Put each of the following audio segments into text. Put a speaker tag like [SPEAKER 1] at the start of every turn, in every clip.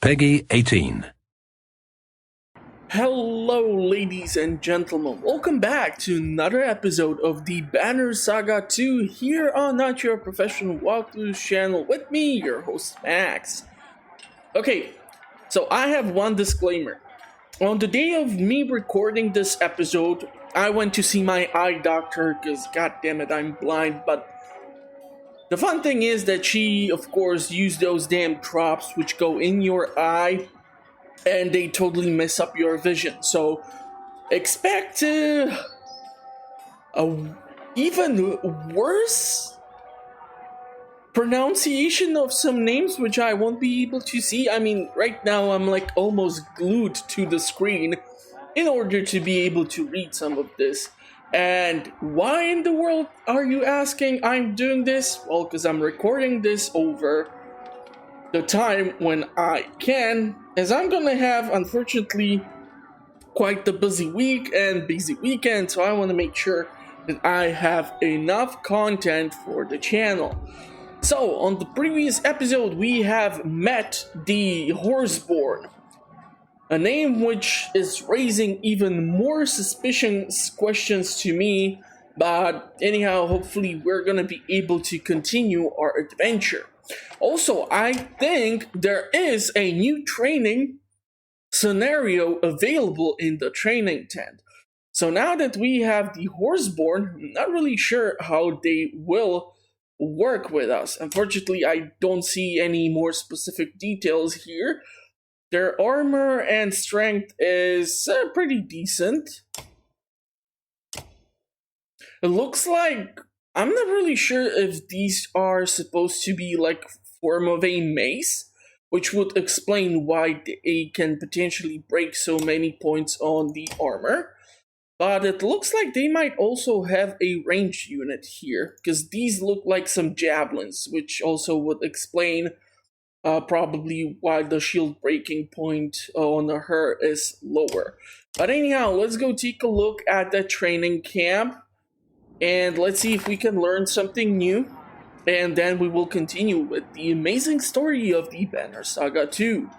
[SPEAKER 1] Peggy 18.
[SPEAKER 2] Hello, ladies and gentlemen. Welcome back to another episode of the Banner Saga 2 here on Not Your Professional Walkthroughs channel with me, your host Max. Okay, so I have one disclaimer. On the day of me recording this episode, I went to see my eye doctor because goddammit I'm blind, but the fun thing is that she, of course, used those damn drops which go in your eye and they totally mess up your vision. So expect a even worse pronunciation of some names which I won't be able to see. I mean, right now I'm like almost glued to the screen in order to be able to read some of this. And why in the world are you asking I'm doing this? Well, because I'm recording this over the time when I can, as I'm gonna have, unfortunately, quite the busy week and busy weekend, so I want to make sure that I have enough content for the channel. So, on the previous episode, we have met the Horseborn, a name which is raising even more suspicious questions to me, but anyhow, hopefully we're gonna be able to continue our adventure. Also, I think there is a new training scenario available in the training tent. So now that we have the Horseborn, I'm not really sure how they will work with us. Unfortunately, I don't see any more specific details here. Their armor and strength is pretty decent. It looks like, I'm not really sure if these are supposed to be like form of a mace, which would explain why they can potentially break so many points on the armor. But it looks like they might also have a ranged unit here, because these look like some javelins, which also would explain probably why the shield breaking point on her is lower. But anyhow, let's go take a look at the training camp, and let's see if we can learn something new. And then we will continue with the amazing story of the Banner Saga 2.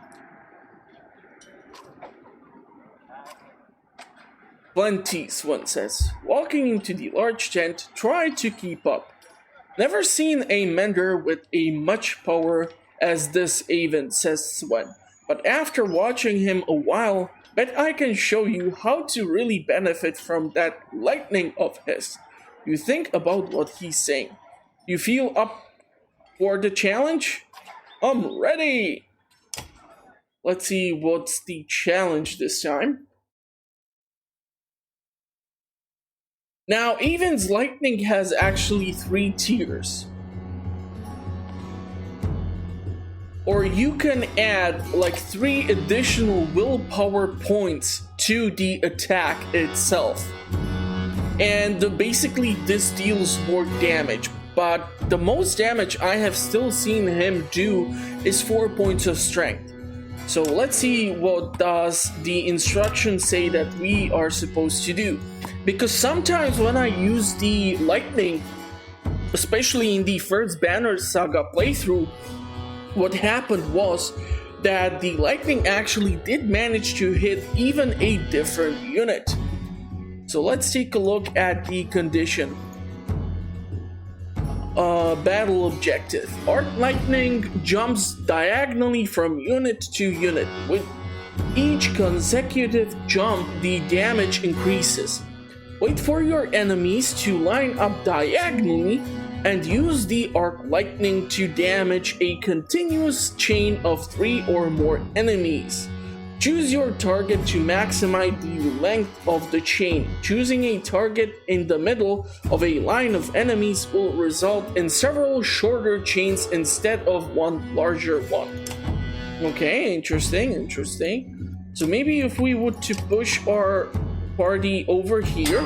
[SPEAKER 2] Plenties, one says. Walking into the large tent, try to keep up. Never seen a mender with a much power as this Avon, says Swen. But after watching him a while, bet I can show you how to really benefit from that lightning of his. You think about what he's saying. You feel up for the challenge? I'm ready! Let's see what's the challenge this time. Now, Avon's lightning has actually 3 tiers. Or you can add like 3 additional willpower points to the attack itself. And basically this deals more damage. But the most damage I have still seen him do is 4 points of strength. So let's see what does the instructions say that we are supposed to do. Because sometimes when I use the lightning, especially in the first Banner Saga playthrough, what happened was that the lightning actually did manage to hit even a different unit. So let's take a look at the condition. Battle objective. Arc lightning jumps diagonally from unit to unit. With each consecutive jump, the damage increases. Wait for your enemies to line up diagonally and use the arc lightning to damage a continuous chain of 3 or more enemies. Choose your target to maximize the length of the chain. Choosing a target in the middle of a line of enemies will result in several shorter chains instead of one larger one. Okay, interesting. So maybe if we were to push our party over here,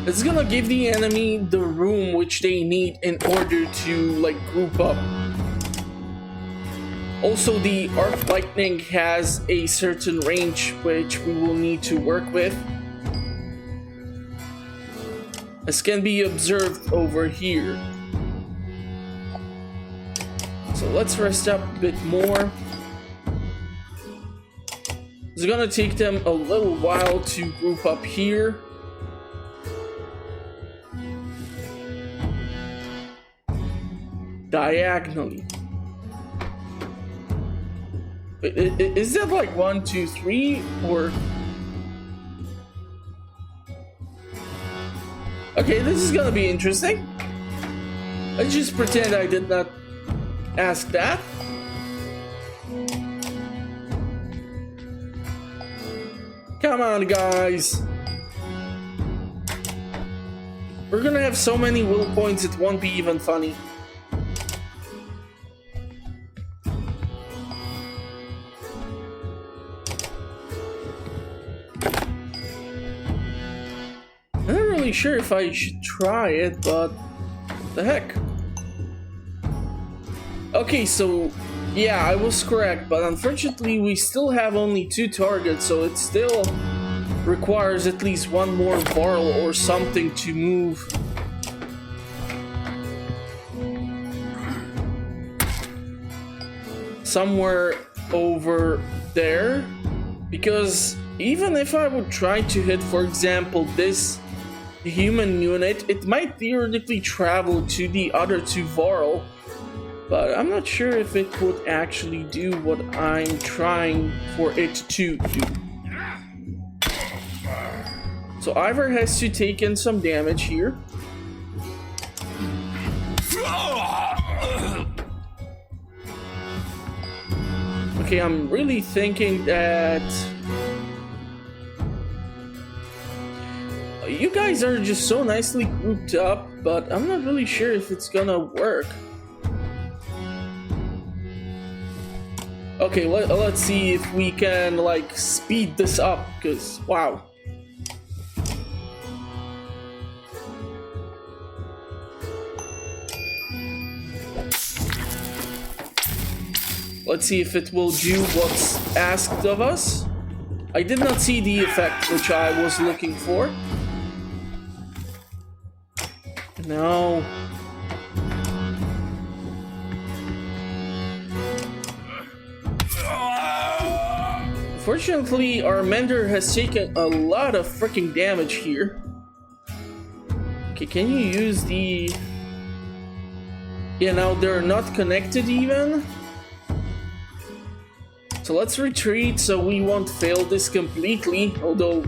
[SPEAKER 2] it's gonna give the enemy the room which they need in order to like group up. Also, the arc lightning has a certain range which we will need to work with, as can be observed over here. So let's rest up a bit more. It's gonna take them a little while to group up here. Diagonally. Is that like 1, 2, 3 or? Okay, this is gonna be interesting. Let's just pretend I did not ask that. Come on, guys. We're gonna have so many will points it won't be even funny. I'm not really sure if I should try it, but the heck. Okay, so yeah, I was correct, but unfortunately we still have only 2 targets, so it still requires at least one more Varl or something to move. Somewhere over there, because even if I would try to hit, for example, this human unit, it might theoretically travel to the other 2 Varl, but I'm not sure if it would actually do what I'm trying for it to do. So Ivor has to take in some damage here. Okay, I'm really thinking that you guys are just so nicely grouped up, but I'm not really sure if it's gonna work. Okay, let's see if we can like speed this up, because wow. Let's see if it will do what's asked of us. I did not see the effect which I was looking for. No. Fortunately, our Mender has taken a lot of freaking damage here. Okay, can you use the... Yeah, now they're not connected even. So let's retreat so we won't fail this completely, although...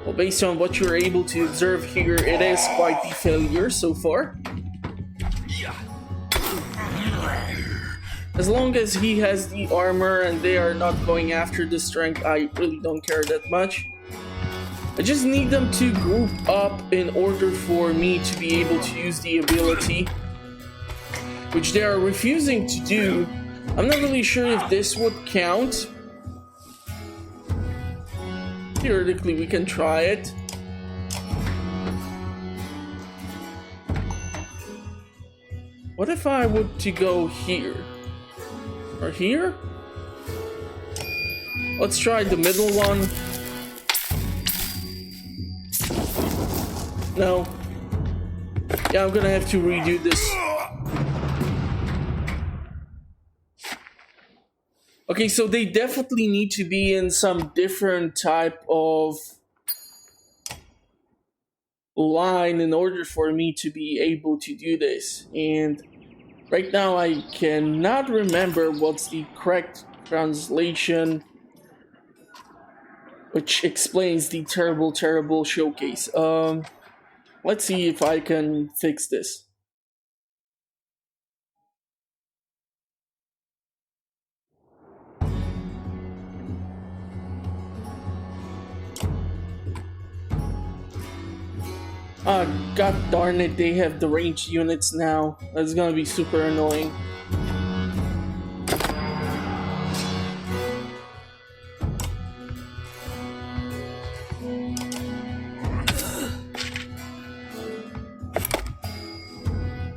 [SPEAKER 2] Well, based on what you're able to observe here, it is quite the failure so far. As long as he has the armor and they are not going after the strength, I really don't care that much. I just need them to group up in order for me to be able to use the ability, which they are refusing to do. I'm not really sure if this would count. Theoretically, we can try it. What if I would to go here? Or here? Let's try the middle one. No. Yeah, I'm gonna have to redo this. Okay, so they definitely need to be in some different type of line in order for me to be able to do this. And right now I cannot remember what's the correct translation which explains the terrible showcase. Let's see if I can fix this. God darn it, they have the ranged units now. That's gonna be super annoying.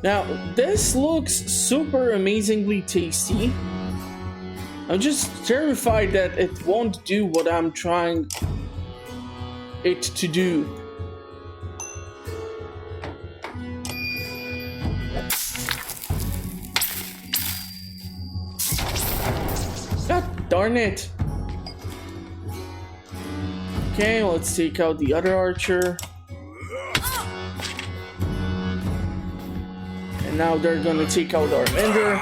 [SPEAKER 2] Now, this looks super amazingly tasty. I'm just terrified that it won't do what I'm trying it to do. Darn it. Okay, let's take out the other archer. And now they're gonna take out our mender.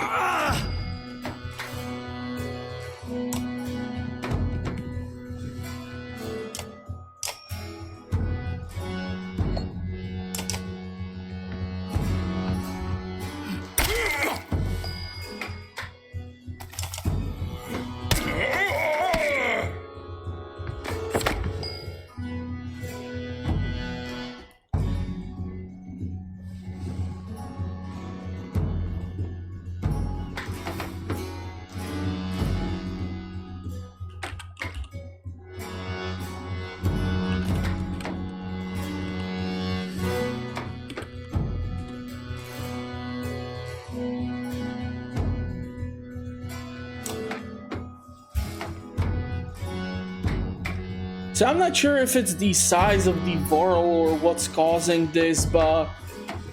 [SPEAKER 2] So I'm not sure if it's the size of the Varl or what's causing this, but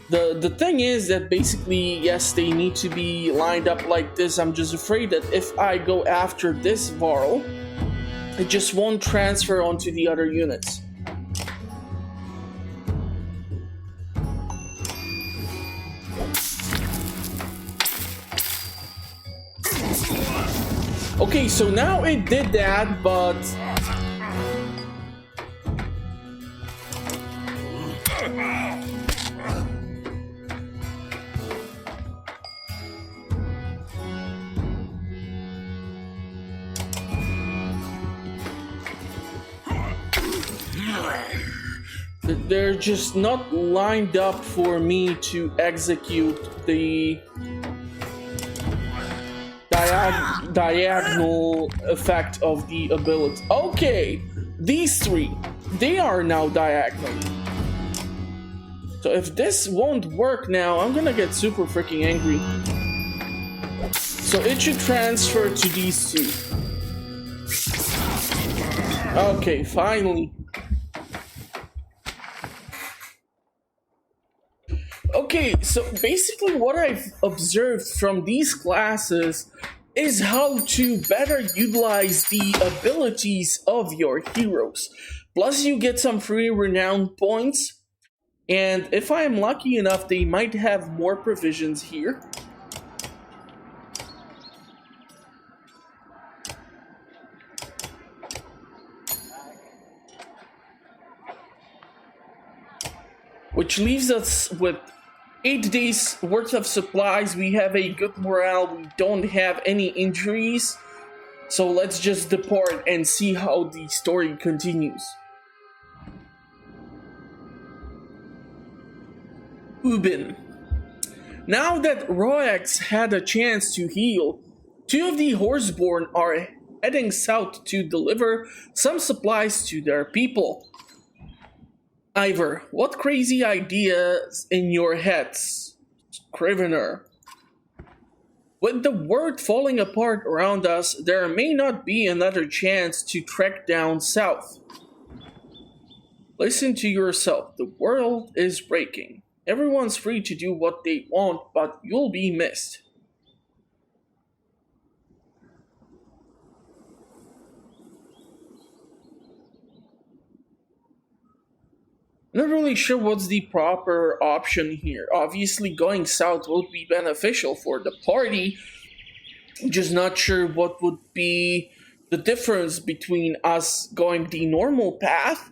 [SPEAKER 2] the thing is that basically, yes, they need to be lined up like this. I'm just afraid that if I go after this Varl, it just won't transfer onto the other units. Okay, so now it did that, but they're just not lined up for me to execute the diagonal effect of the ability. Okay, these three, they are now diagonal. So if this won't work now, I'm gonna get super freaking angry. So it should transfer to these two. Okay, finally. Okay, so basically what I've observed from these classes is how to better utilize the abilities of your heroes. Plus you get some free renown points, and if I am lucky enough, they might have more provisions here. Which leaves us with 8 days worth of supplies. We have a good morale, we don't have any injuries. So let's just depart and see how the story continues. Ubin. Now that Roax had a chance to heal, two of the Horseborn are heading south to deliver some supplies to their people. Ivor, what crazy ideas in your heads, Scrivener? With the world falling apart around us, there may not be another chance to trek down south. Listen to yourself, the world is breaking. Everyone's free to do what they want, but you'll be missed. Not really sure what's the proper option here. Obviously, going south would be beneficial for the party. Just not sure what would be the difference between us going the normal path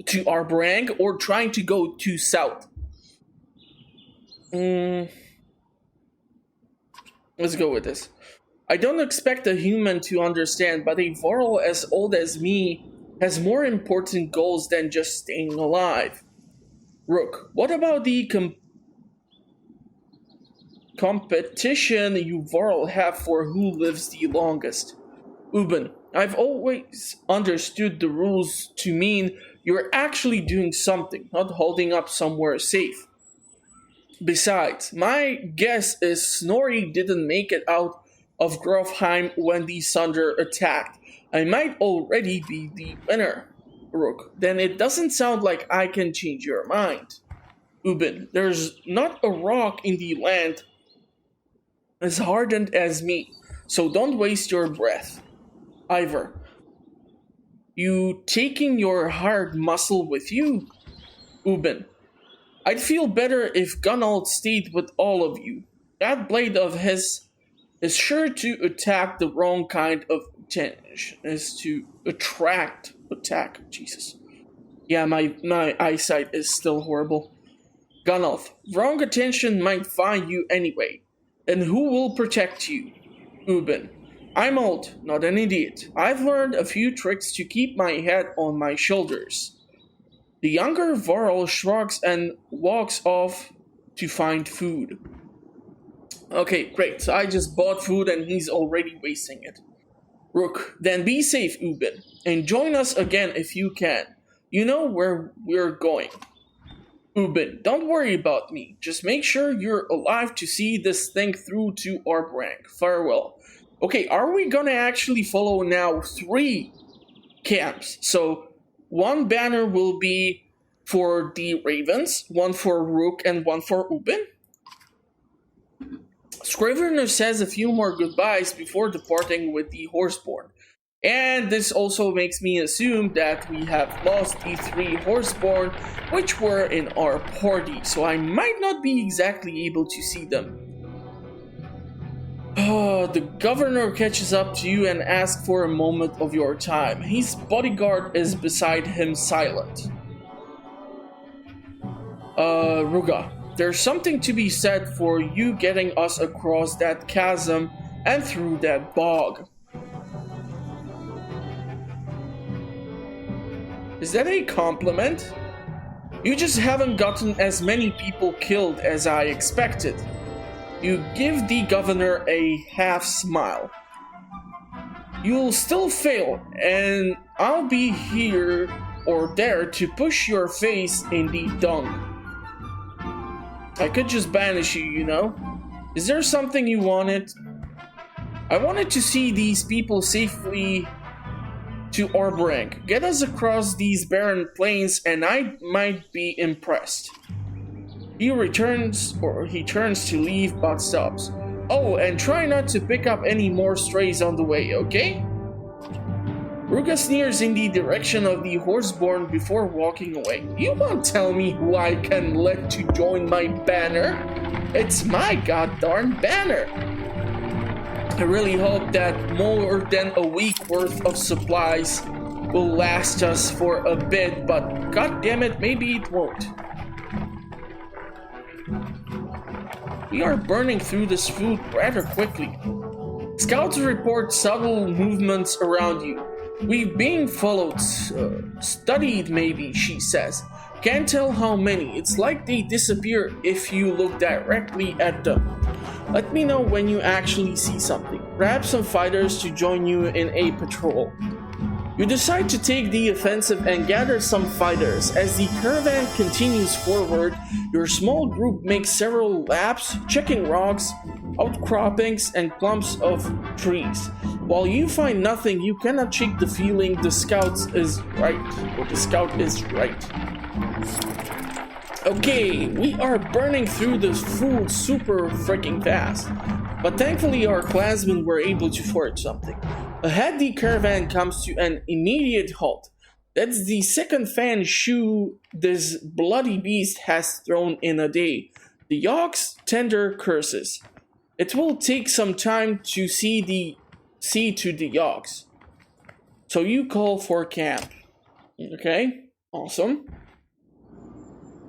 [SPEAKER 2] to Arbrang or trying to go to south. Let's go with this. I don't expect a human to understand, but a Varl as old as me has more important goals than just staying alive. Rook, what about the competition you Varl have for who lives the longest? Ubin, I've always understood the rules to mean you're actually doing something, not holding up somewhere safe. Besides, my guess is Snorri didn't make it out of Grofheim when the Sunder attacked. I might already be the winner. Rook, then it doesn't sound like I can change your mind. Ubin, there's not a rock in the land as hardened as me, so don't waste your breath. Ivor, you taking your hard muscle with you? Ubin, I'd feel better if Gunald stayed with all of you. That blade of his is sure to attack the wrong kind of attention. Is to attract attack. Jesus. Yeah, my eyesight is still horrible. Gunolf, wrong attention might find you anyway. And who will protect you? Ubin, I'm old, not an idiot. I've learned a few tricks to keep my head on my shoulders. The younger Varl shrugs and walks off to find food. Okay, great. So I just bought food and he's already wasting it. Rook, then be safe, Ubin, and join us again if you can. You know where we're going. Ubin, don't worry about me. Just make sure you're alive to see this thing through to our rank. Farewell. Okay, are we gonna actually follow now 3 camps? So, one banner will be for the Ravens, one for Rook, and one for Ubin? Scrivener says a few more goodbyes before departing with the Horseborn. And this also makes me assume that we have lost the 3 Horseborn, which were in our party, so I might not be exactly able to see them. The governor catches up to you and asks for a moment of your time. His bodyguard is beside him, silent. Ruga, there's something to be said for you getting us across that chasm and through that bog. Is that a compliment? You just haven't gotten as many people killed as I expected. You give the governor a half smile. You'll still fail, and I'll be here or there to push your face in the dung. I could just banish you, you know? Is there something you wanted? I wanted to see these people safely to Orbrang. Get us across these barren plains and I might be impressed. He turns to leave but stops. Oh, and try not to pick up any more strays on the way, okay? Ruga sneers in the direction of the Horseborn before walking away. You won't tell me who I can let to join my banner. It's my goddarn banner. I really hope that more than a week worth of supplies will last us for a bit, but goddammit, maybe it won't. We are burning through this food rather quickly. Scouts report subtle movements around you. We've been followed, studied maybe, she says. Can't tell how many. It's like they disappear if you look directly at them. Let me know when you actually see something. Grab some fighters to join you in a patrol. You decide to take the offensive and gather some fighters. As the caravan continues forward, your small group makes several laps, checking rocks, outcroppings, and clumps of trees. While you find nothing, you cannot shake the feeling the scout is right. Okay, we are burning through this food super freaking fast. But thankfully our clansmen were able to forage something. Ahead the caravan comes to an immediate halt. That's the second fan shoe this bloody beast has thrown in a day. The Yawk's tender curses. It will take some time to see to the Yawks. So you call for camp. Okay, awesome.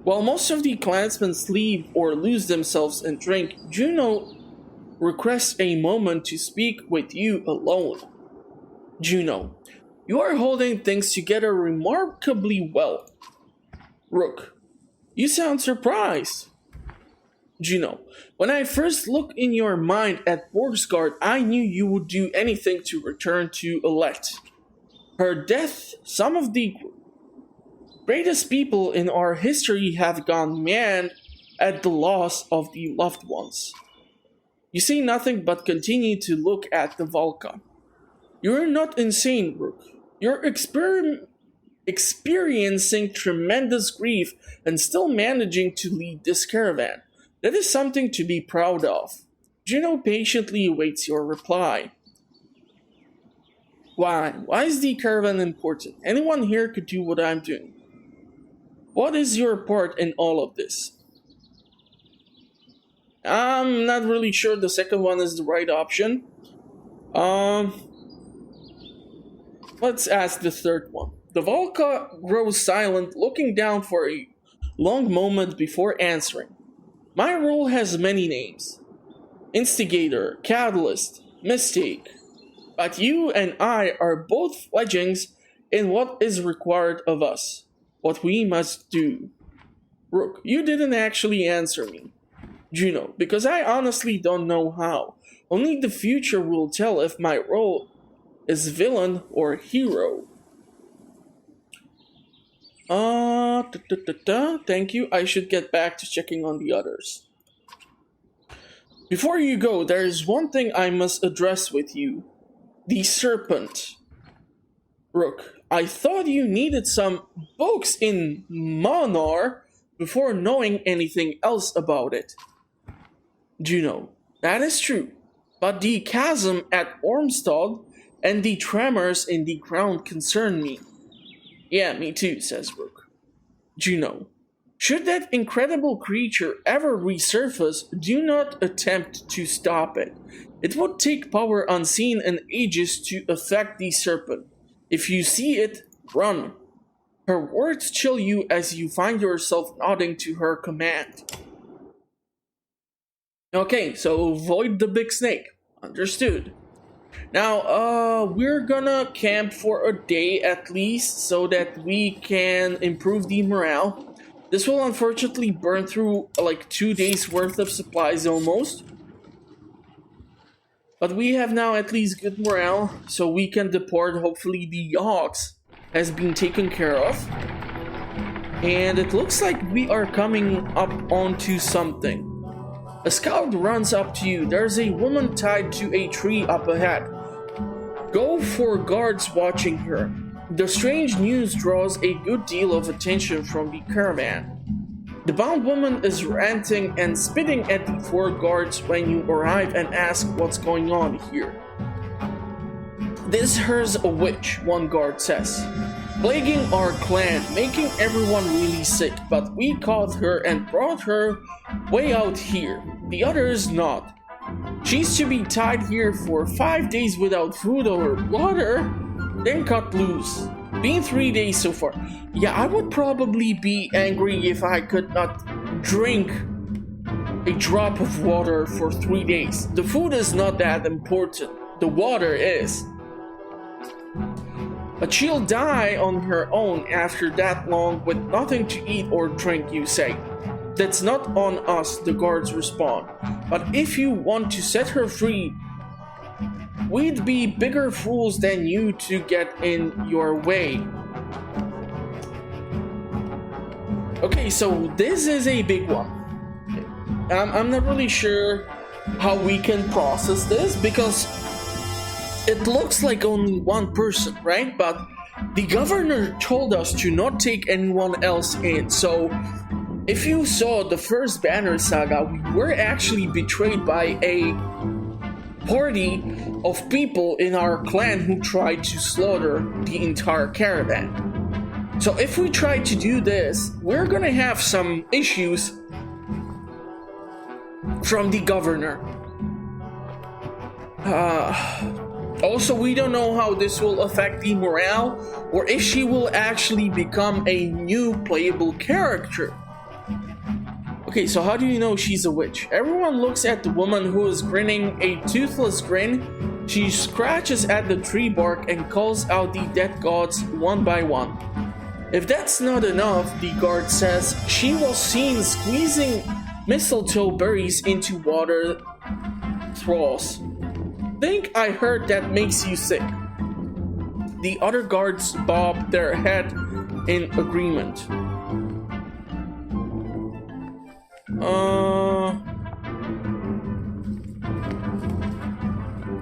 [SPEAKER 2] While most of the clansmen sleep or lose themselves in drink, Juno requests a moment to speak with you alone. Juno, you are holding things together remarkably well. Rook, you sound surprised. Juno, when I first looked in your mind at Borgsgard, I knew you would do anything to return to Elect. Her death, some of the greatest people in our history have gone mad at the loss of the loved ones. You say nothing but continue to look at the Valka. You're not insane, Rook. You're experiencing tremendous grief and still managing to lead this caravan. That is something to be proud of. Juno patiently awaits your reply. Why? Why is the caravan important? Anyone here could do what I'm doing. What is your part in all of this? I'm not really sure the second one is the right option. Let's ask the third one. The Volca grows silent, looking down for a long moment before answering. My role has many names. Instigator, Catalyst, Mistake. But you and I are both legends in what is required of us. What we must do. Rook, you didn't actually answer me. Juno, because I honestly don't know how. Only the future will tell if my role is villain or hero. Thank you. I should get back to checking on the others. Before you go, there is one thing I must address with you. The serpent. Rook, I thought you needed some books in Manar before knowing anything else about it. Juno, that is true. But the chasm at Ormstad and the tremors in the ground concern me. Yeah, me too, says Rook. Juno, should that incredible creature ever resurface, do not attempt to stop it. It would take power unseen in ages to affect the serpent. If you see it, run. Her words chill you as you find yourself nodding to her command. Okay, so avoid the big snake. Understood. Now, we're gonna camp for a day at least so that we can improve the morale. This will unfortunately burn through like 2 days worth of supplies almost. But we have now at least good morale, so we can deport. Hopefully the ox has been taken care of. And it looks like we are coming up onto something. A scout runs up to you. There's a woman tied to a tree up ahead. Go for guards watching her. The strange news draws a good deal of attention from the caravan. The bound woman is ranting and spitting at the 4 guards when you arrive and ask what's going on here. This her's a witch, one guard says. Plaguing our clan, making everyone really sick, but we caught her and brought her way out here. The others not. She's to be tied here for 5 days without food or water, then cut loose. Been 3 days so far. Yeah, I would probably be angry if I could not drink a drop of water for 3 days. The food is not that important. The water is. But she'll die on her own after that long with nothing to eat or drink, you say. That's not on us, the guards respond. But if you want to set her free, we'd be bigger fools than you to get in your way. Okay, so this is a big one. I'm not really sure how we can process this because it looks like only one person, right? But the governor told us to not take anyone else in. So if you saw the first Banner Saga, we were actually betrayed by a party of people in our clan who tried to slaughter the entire caravan. So if we try to do this, we're gonna have some issues from the governor. Also, we don't know how this will affect the morale or if she will actually become a new playable character. Okay, so how do you know she's a witch? Everyone looks at the woman who is grinning a toothless grin. She scratches at the tree bark and calls out the dead gods one by one. If that's not enough, the guard says, she was seen squeezing mistletoe berries into water straws. Think I heard that makes you sick. The other guards bob their head in agreement.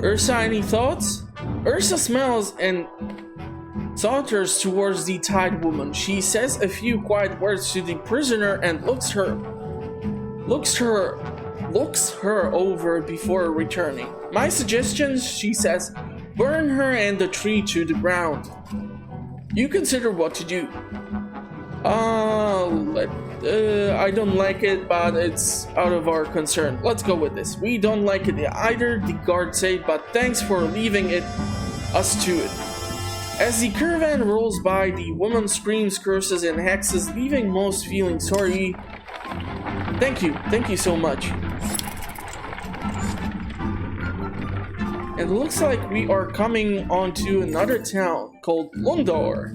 [SPEAKER 2] Ursa, any thoughts? Ursa smells and saunters towards the tied woman. She says a few quiet words to the prisoner and looks her over before returning. My suggestions, she says, burn her and the tree to the ground. You consider what to do. I don't like it, but it's out of our concern. Let's go with this. We don't like it either, the guard said, but thanks for leaving us to it. As the caravan rolls by, the woman screams curses and hexes, leaving most feeling sorry. Thank you so much. And it looks like we are coming onto another town called Lundor.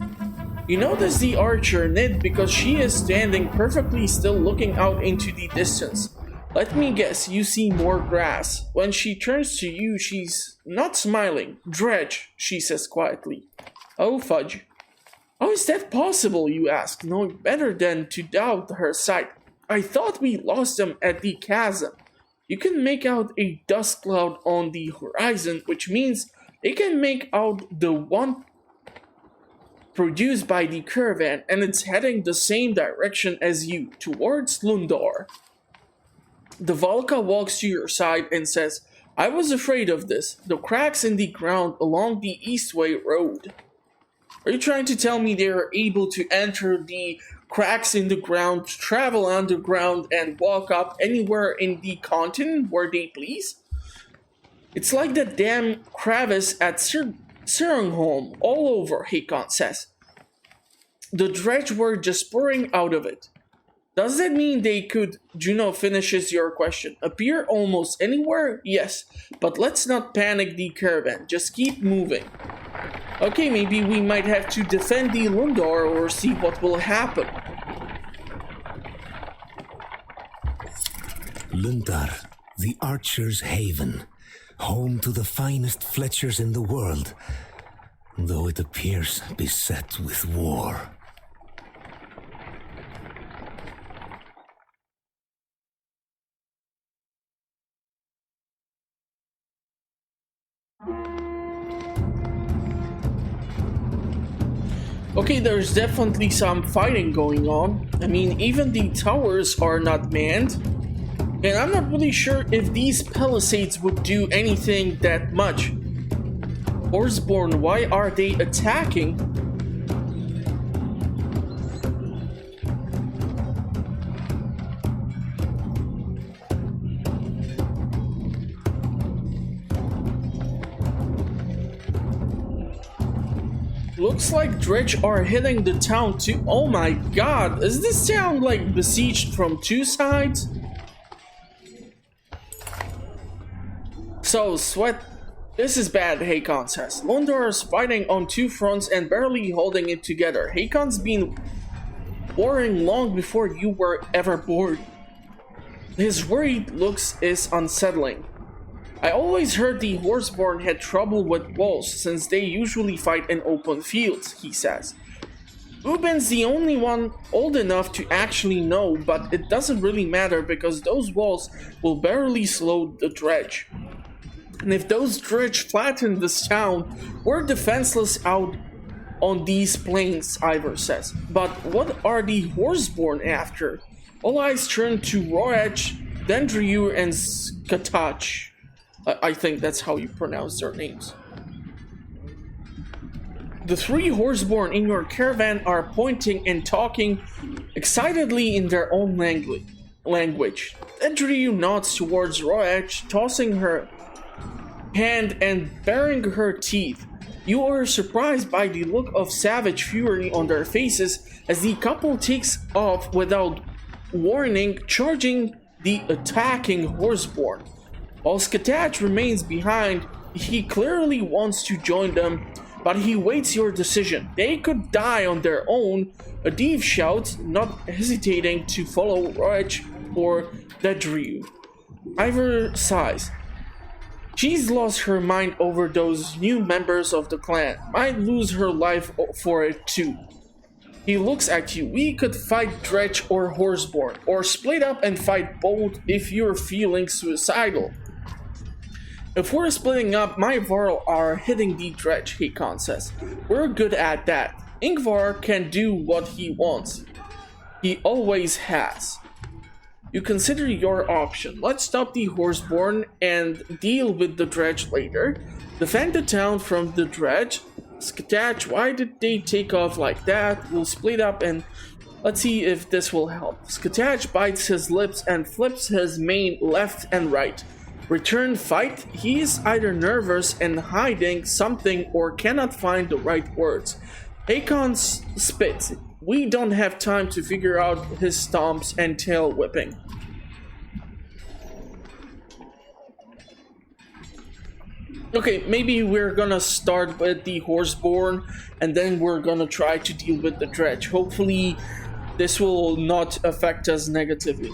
[SPEAKER 2] You notice the archer knit because she is standing perfectly still looking out into the distance. Let me guess, you see more grass. When she turns to you, she's not smiling. Dredge, she says quietly. Oh fudge. How is that possible, you ask, knowing better than to doubt her sight. I thought we lost them at the chasm. You can make out a dust cloud on the horizon, which means they can make out the one produced by the caravan, and it's heading the same direction as you, towards Lundor. The Valka walks to your side and says, I was afraid of this, the cracks in the ground along the Eastway Road. Are you trying to tell me they are able to enter the cracks in the ground, travel underground, and walk up anywhere in the continent where they please? It's like the damn crevice at Sirungholm all over, Hakon says. The dredge were just pouring out of it. Does that mean they could, Juno finishes your question, appear almost anywhere? Yes, but let's not panic the caravan, just keep moving. Okay, maybe we might have to defend the Lundor or see what will happen.
[SPEAKER 1] Lundar, the Archer's Haven, home to the finest Fletchers in the world, though it appears beset with war.
[SPEAKER 2] Okay, there's definitely some fighting going on. I mean, even the towers are not manned. And I'm not really sure if these palisades would do anything that much. Horseborn, why are they attacking? Looks like Dredge are hitting the town too. Oh my god, is this town like besieged from two sides? So, Sweat, this is bad, Hakon says. Lundor is fighting on two fronts and barely holding it together. Hakon's been warring long before you were ever born. His worried looks is unsettling. I always heard the Horseborn had trouble with walls since they usually fight in open fields, he says. Ubin's the only one old enough to actually know, but it doesn't really matter because those walls will barely slow the Dredge. And if those Dredge flatten this town, we're defenseless out on these plains, Ivor says. But what are the Horseborn after? All eyes turn to Roach, Dendriu, and Skatach. I think that's how you pronounce their names. The three Horseborn in your caravan are pointing and talking excitedly in their own language. Dendriu nods towards Roach, tossing her hand and baring her teeth. You are surprised by the look of savage fury on their faces as the couple takes off without warning, charging the attacking Horseborn. While Skatach remains behind, he clearly wants to join them, but he waits your decision. They could die on their own, Adeve shouts, not hesitating to follow Roach or Dendriu. Ivor sighs. She's lost her mind over those new members of the clan. Might lose her life for it too. He looks at you. We could fight Dredge or Horseborn, or split up and fight both if you're feeling suicidal. If we're splitting up, my Varl are hitting the Dredge, Hakon says. We're good at that. Ingvar can do what he wants. He always has. You consider your option. Let's stop the Horseborn and deal with the Dredge later. Defend the town from the dredge. Scatch, why did they take off like that? We'll split up and let's see if this will help. Scatch bites his lips and flips his mane left and right. Return fight. He is either nervous and hiding something or cannot find the right words. Akon spits. We don't have time to figure out his stomps and tail whipping. Okay, maybe we're gonna start with the Horseborn and then we're gonna try to deal with the dredge. Hopefully this will not affect us negatively.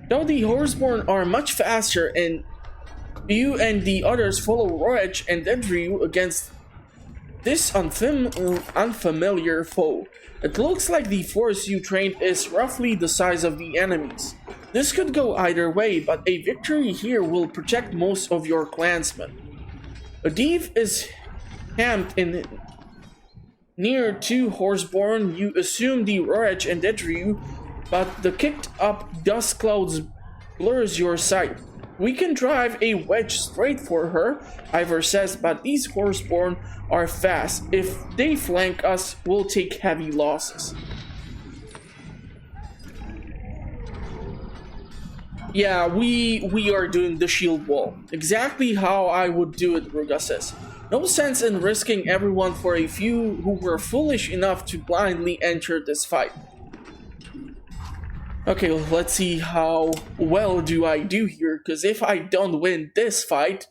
[SPEAKER 2] Though the Horseborn are much faster and you and the others follow Roach and Edriu against this unfamiliar foe. It looks like the force you trained is roughly the size of the enemies. This could go either way, but a victory here will protect most of your clansmen. Adif is camped in near two Horseborn. You assume the Roach and Edriu, but the kicked up dust clouds blurs your sight. We can drive a wedge straight for her, Ivor says, but these Horseborn are fast. If they flank us, we'll take heavy losses. Yeah, we are doing the shield wall. Exactly how I would do it, Ruga says. No sense in risking everyone for a few who were foolish enough to blindly enter this fight. Okay, well, let's see how well do I do here, because if I don't win this fight,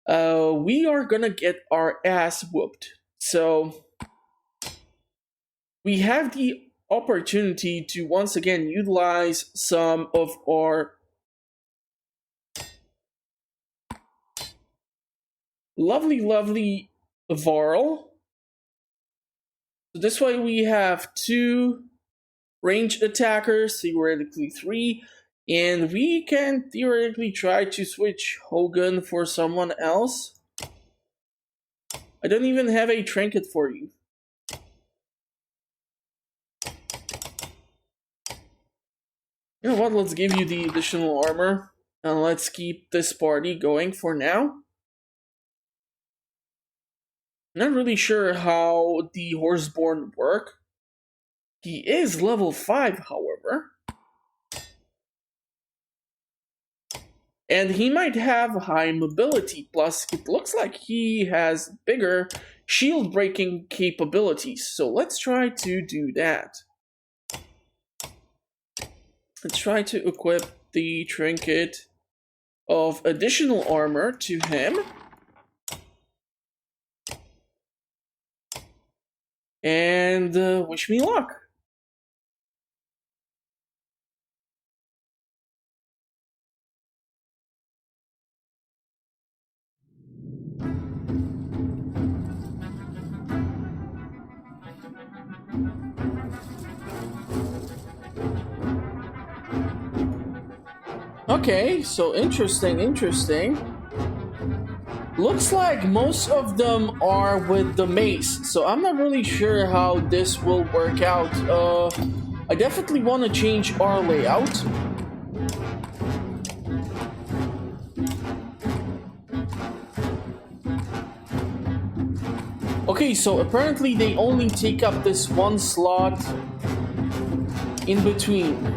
[SPEAKER 2] we are gonna get our ass whooped. So, we have the opportunity to once again utilize some of our lovely Varl. So this way we have 2 ranged attackers, theoretically 3, and we can theoretically try to switch Hogan for someone else. I don't even have a trinket for you. You know what, let's give you the additional armor, and let's keep this party going for now. Not really sure how the Horseborn work. He is level 5, however. And he might have high mobility, plus it looks like he has bigger shield breaking capabilities. So let's try to do that. Let's try to equip the trinket of additional armor to him. And wish me luck. Okay, so interesting. Looks like most of them are with the mace, so I'm not really sure how this will work out. I definitely want to change our layout. Okay, so apparently they only take up this one slot in between.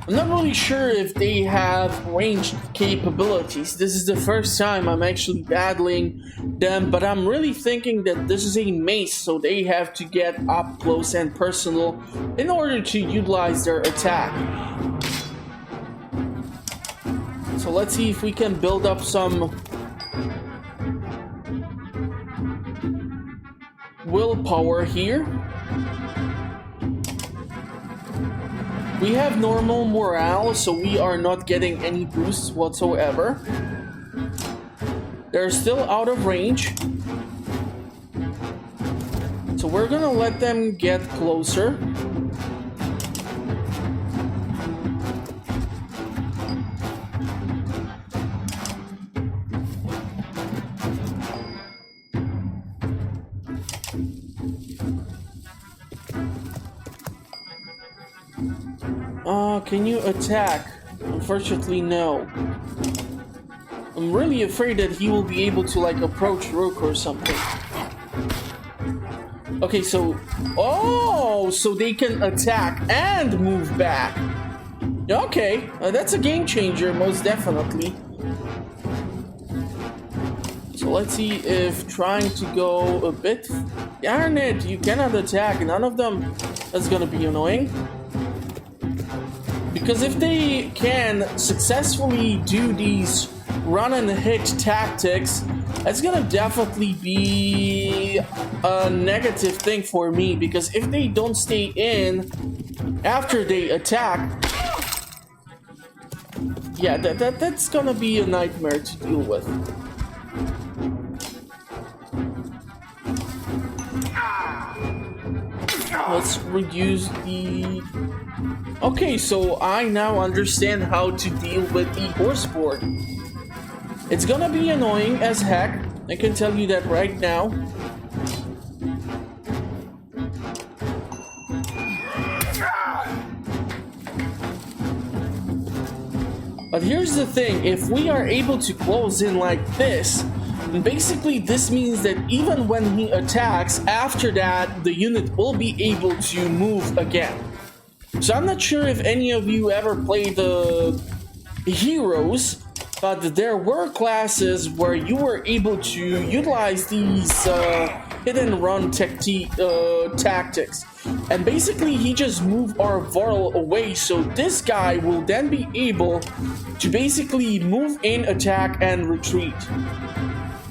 [SPEAKER 2] I'm not really sure if they have ranged capabilities. This is the first time I'm actually battling them, but I'm really thinking that this is a mace, so they have to get up close and personal in order to utilize their attack. So let's see if we can build up some willpower here. We have normal morale, so we are not getting any boosts whatsoever. They're still out of range. So we're gonna let them get closer. Can you attack? Unfortunately, no. I'm really afraid that he will be able to, like, approach Rook or something. Okay, so... Oh! So they can attack and move back. Okay, that's a game changer, most definitely. So let's see if trying to go a bit... Darn it, you cannot attack. None of them. That's gonna be annoying. Because if they can successfully do these run and hit tactics, that's gonna definitely be a negative thing for me. Because if they don't stay in after they attack, yeah, that's gonna be a nightmare to deal with. Let's reduce the... Okay, so I now understand how to deal with the horseboard. It's gonna be annoying as heck. I can tell you that right now. But here's the thing, if we are able to close in like this, basically this means that even when he attacks, after that the unit will be able to move again. So I'm not sure if any of you ever played the heroes, but there were classes where you were able to utilize these hit and run tactics. And basically he just moved our Varl away, so this guy will then be able to basically move in, attack, and retreat.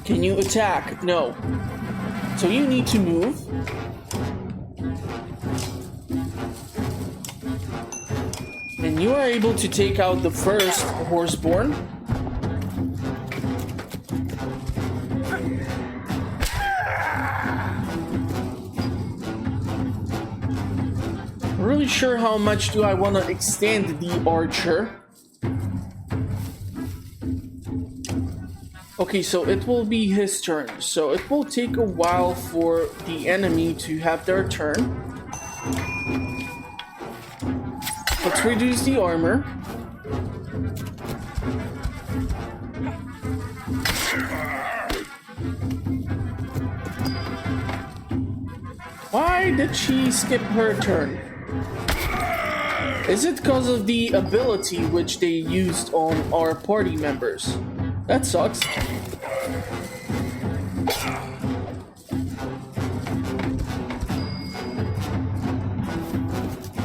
[SPEAKER 2] Can you attack? No. So you need to move. And you are able to take out the first horseborn. I'm really sure how much do I want to extend the archer. Okay, so it will be his turn. So it will take a while for the enemy to have their turn. Let's reduce the armor. Why did she skip her turn? Is it because of the ability which they used on our party members? That sucks.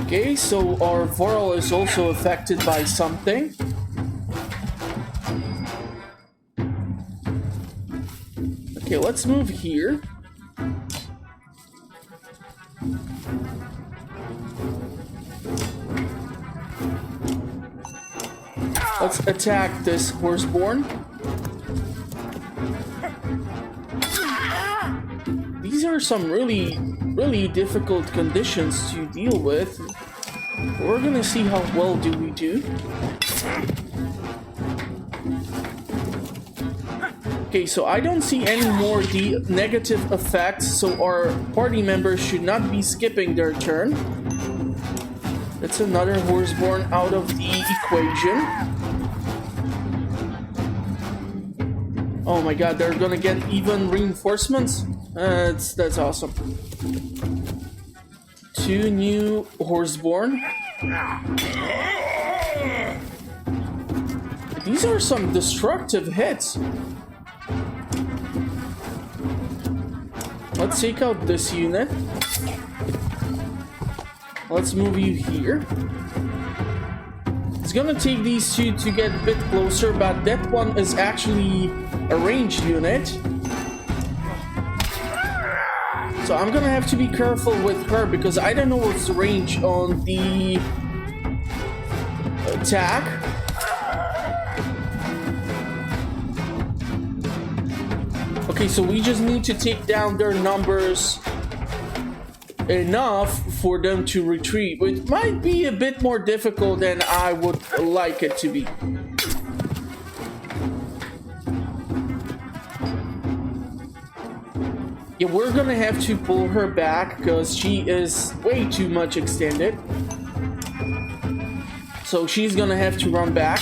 [SPEAKER 2] Okay, so our Varl is also affected by something. Okay, let's move here. Let's attack this horseborn. These are some really difficult conditions to deal with. We're gonna see how well do we do. Okay, so I don't see any more negative effects, so our party members should not be skipping their turn. That's another horseborn out of the equation. Oh my god, they're gonna get even reinforcements? That's awesome. 2 new horseborn. These are some destructive hits. Let's take out this unit. Let's move you here. It's gonna take these two to get a bit closer, but that one is actually a ranged unit. So I'm gonna have to be careful with her because I don't know what's the range on the attack. Okay, so we just need to take down their numbers enough for them to retreat, which might be a bit more difficult than I would like it to be. Yeah, we're gonna have to pull her back because she is way too much extended. So she's gonna have to run back.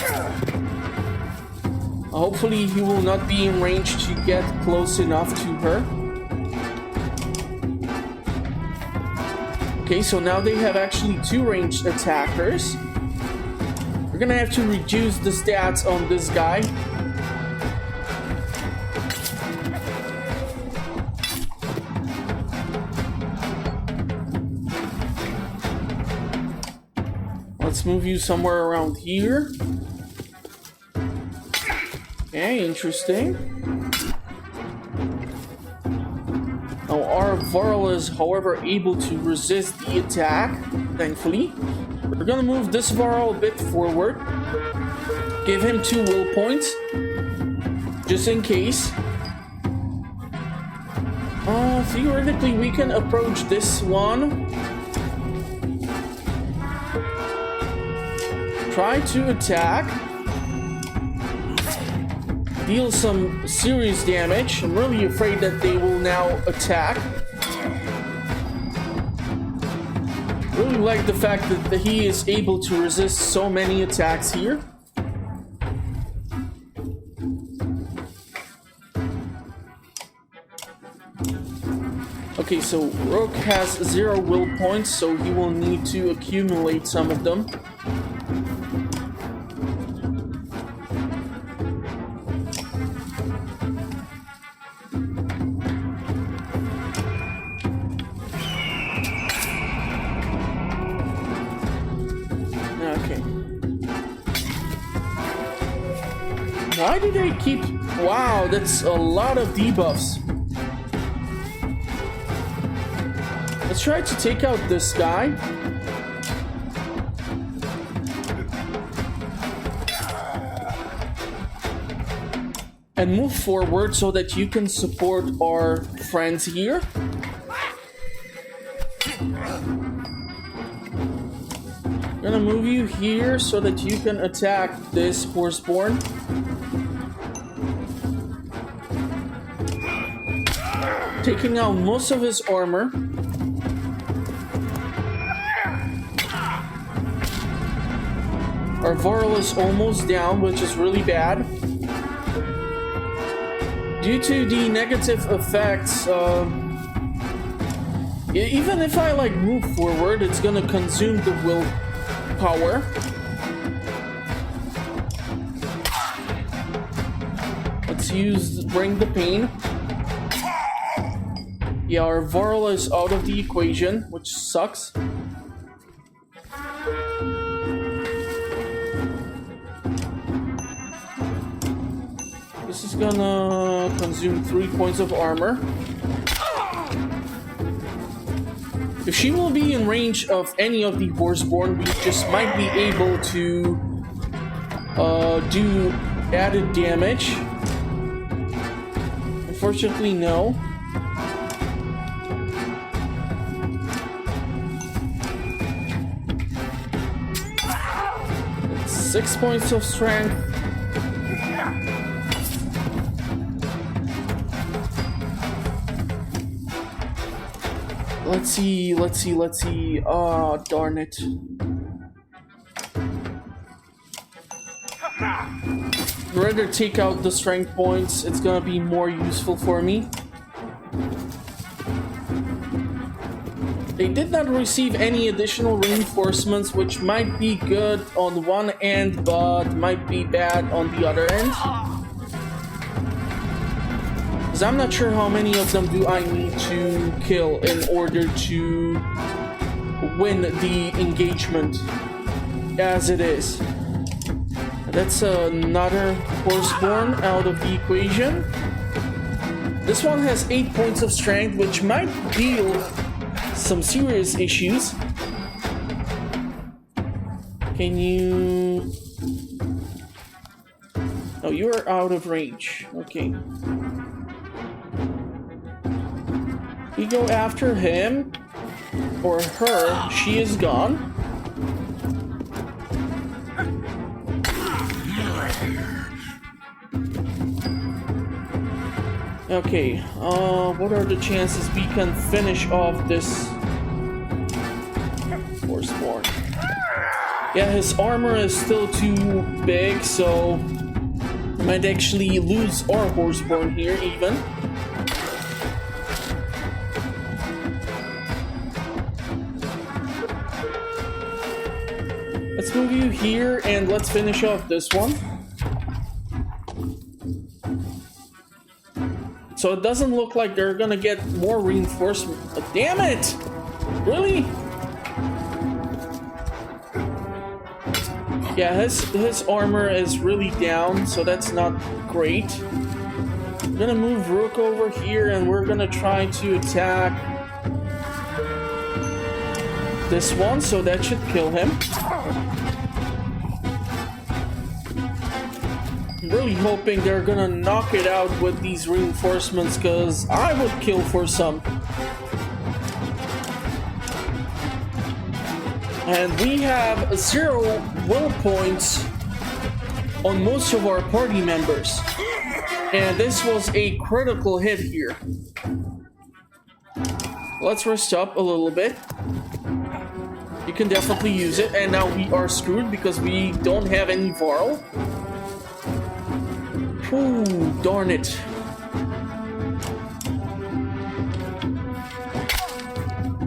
[SPEAKER 2] Hopefully he will not be in range to get close enough to her. Okay, so now they have actually 2 ranged attackers. We're gonna have to reduce the stats on this guy. Let's move you somewhere around here. Okay, interesting. Now our Varl is, however, able to resist the attack, thankfully. We're gonna move this Varl a bit forward. Give him 2 will points, just in case. Theoretically, we can approach this one. Try to attack. Deal some serious damage. I'm really afraid that they will now attack. Really like the fact that he is able to resist so many attacks here. Okay, so Rook has 0 will points, so he will need to accumulate some of them. Why do they keep... Wow, that's a lot of debuffs. Let's try to take out this guy. And move forward so that you can support our friends here. Gonna move you here so that you can attack this Horseborn. Taking out most of his armor. Our Varl is almost down, which is really bad. Due to the negative effects, even if I like move forward, it's gonna consume the willpower. Let's bring the pain. Yeah, our Varl is out of the equation, which sucks. This is gonna consume 3 points of armor. If she will be in range of any of the Horseborn, we just might be able to do added damage. Unfortunately, no. 6 points of strength. Let's see. Oh, darn it. I'd rather take out the strength points. It's gonna be more useful for me. They did not receive any additional reinforcements, which might be good on one end, but might be bad on the other end. Because I'm not sure how many of them do I need to kill in order to win the engagement as it is. That's another Horseborn out of the equation. This one has 8 points of strength, which might deal some serious issues. Can you... Oh, you are out of range. Okay. We go after him or her. She is gone. Okay, what are the chances we can finish off this Horseborn? Yeah, his armor is still too big, so I might actually lose our Horseborn here even. Let's move you here and let's finish off this one. So it doesn't look like they're gonna get more reinforcement. Oh, damn it! Really? Yeah, his armor is really down, so that's not great. I'm gonna move Rook over here and we're gonna try to attack this one, so that should kill him. I'm really hoping they're gonna knock it out with these reinforcements, because I would kill for some. And we have 0 will points on most of our party members. And this was a critical hit here. Let's rest up a little bit. You can definitely use it. And now we are screwed because we don't have any Varl. Ooh, darn it.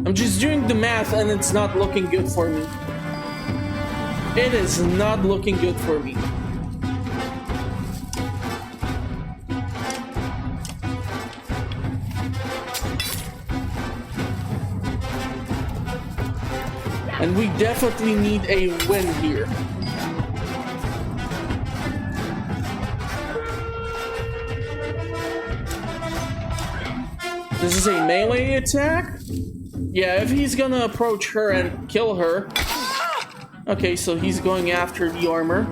[SPEAKER 2] I'm just doing the math and it's not looking good for me. It is not looking good for me. And we definitely need a win here. This is a melee attack? Yeah, if he's gonna approach her and kill her. Okay, so he's going after the armor.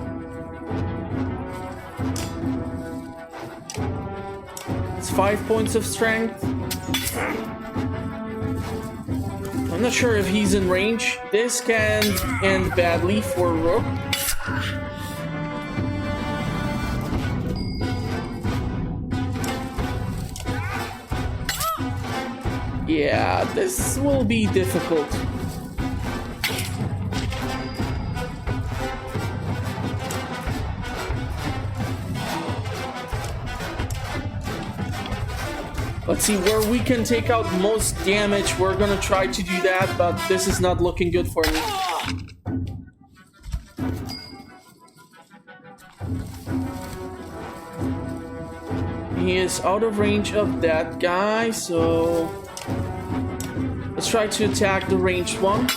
[SPEAKER 2] It's 5 points of strength. I'm not sure if he's in range. This can end badly for Rook. Yeah, this will be difficult. Let's see where we can take out most damage. We're gonna try to do that, but this is not looking good for me. He is out of range of that guy, so let's try to attack the ranged one.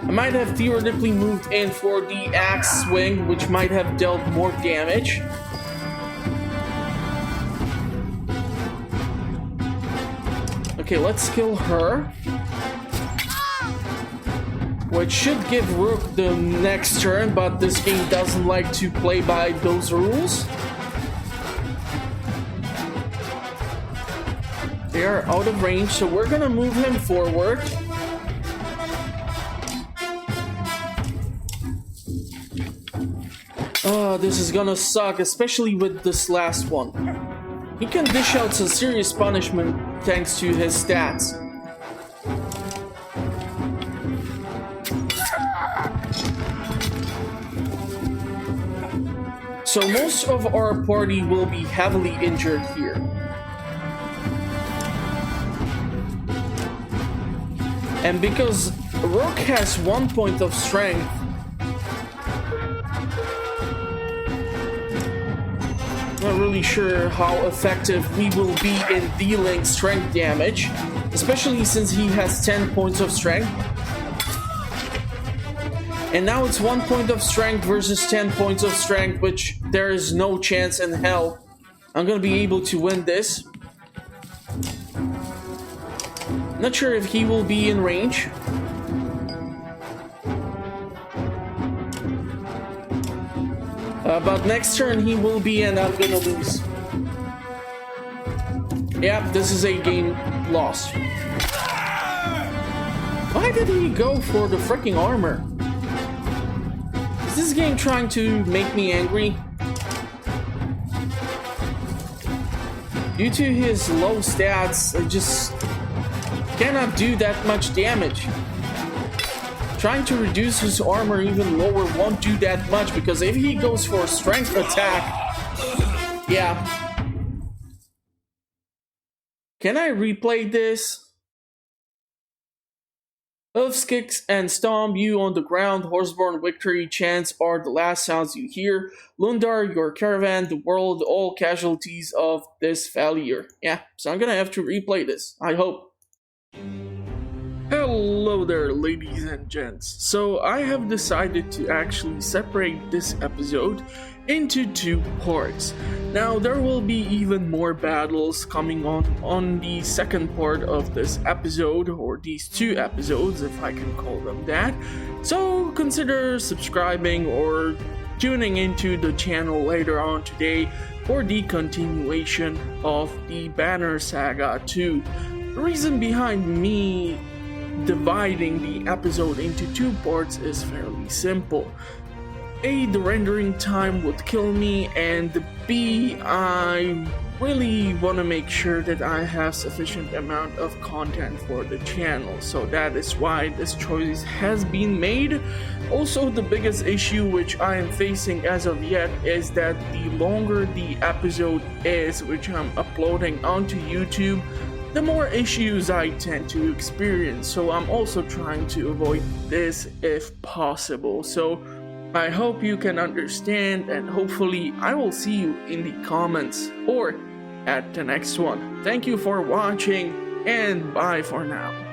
[SPEAKER 2] I might have theoretically moved in for the axe swing, which might have dealt more damage. Okay, let's kill her. Which should give Rook the next turn, but this game doesn't like to play by those rules. They are out of range, so we're gonna move him forward. Oh, this is gonna suck, especially with this last one. He can dish out some serious punishment thanks to his stats. So most of our party will be heavily injured here. And because Rook has 1 point of strength, not really sure how effective we will be in dealing strength damage, especially since he has 10 points of strength. And now it's 1 point of strength versus 10 points of strength, which there is no chance in hell I'm gonna be able to win this. Not sure if he will be in range. But next turn he will be, and I'm gonna lose. Yep, this is a game lost. Why did he go for the freaking armor? Is this game trying to make me angry? Due to his low stats, I just cannot do that much damage. trying to reduce his armor even lower won't do that much, because if he goes for a strength attack, yeah. Can I replay this? Hoofs, kicks, and stomp you on the ground. Horseborn victory chants are the last sounds you hear. Lundar, your caravan, the world, all casualties of this failure. Yeah, so I'm gonna have to replay this, I hope. Hello there, ladies and gents. So I have decided to actually separate this episode into 2 parts. Now there will be even more battles coming on the second part of this episode, or these 2 episodes if I can call them that. So consider subscribing or tuning into the channel later on today for the continuation of the Banner Saga 2. The reason behind me dividing the episode into 2 parts is fairly simple. A, the rendering time would kill me, and B, I really want to make sure that I have sufficient amount of content for the channel, so that is why this choice has been made. Also, the biggest issue which I am facing as of yet is that the longer the episode is, which I'm uploading onto YouTube, the more issues I tend to experience, so I'm also trying to avoid this if possible. So I hope you can understand, and hopefully I will see you in the comments or at the next one. Thank you for watching, and bye for now.